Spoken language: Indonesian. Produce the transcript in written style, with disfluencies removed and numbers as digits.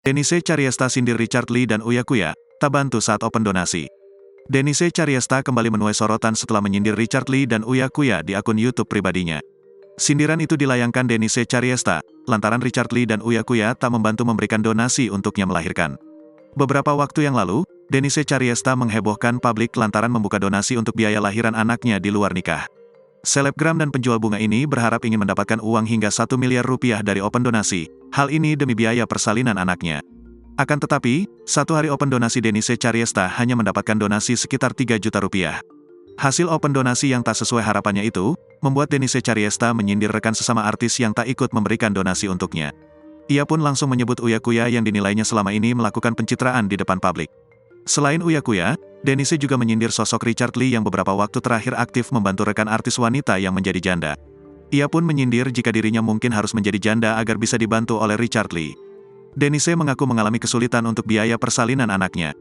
Denise Chariesta sindir Richard Lee dan Uya Kuya, tak bantu saat open donasi. Denise Chariesta kembali menuai sorotan setelah menyindir Richard Lee dan Uya Kuya di akun YouTube pribadinya. Sindiran itu dilayangkan Denise Chariesta, lantaran Richard Lee dan Uya Kuya tak membantu memberikan donasi untuknya melahirkan. Beberapa waktu yang lalu, Denise Chariesta menghebohkan publik lantaran membuka donasi untuk biaya lahiran anaknya di luar nikah. Selebgram dan penjual bunga ini berharap ingin mendapatkan uang hingga 1 miliar rupiah dari open donasi, hal ini demi biaya persalinan anaknya. Akan tetapi, satu hari open donasi Denise Chariesta hanya mendapatkan donasi sekitar 3 juta rupiah. Hasil open donasi yang tak sesuai harapannya itu, membuat Denise Chariesta menyindir rekan sesama artis yang tak ikut memberikan donasi untuknya. Ia pun langsung menyebut Uya Kuya yang dinilainya selama ini melakukan pencitraan di depan publik. Selain Uya Kuya, Denise juga menyindir sosok Richard Lee yang beberapa waktu terakhir aktif membantu rekan artis wanita yang menjadi janda. Ia pun menyindir jika dirinya mungkin harus menjadi janda agar bisa dibantu oleh Richard Lee. Denise mengaku mengalami kesulitan untuk biaya persalinan anaknya.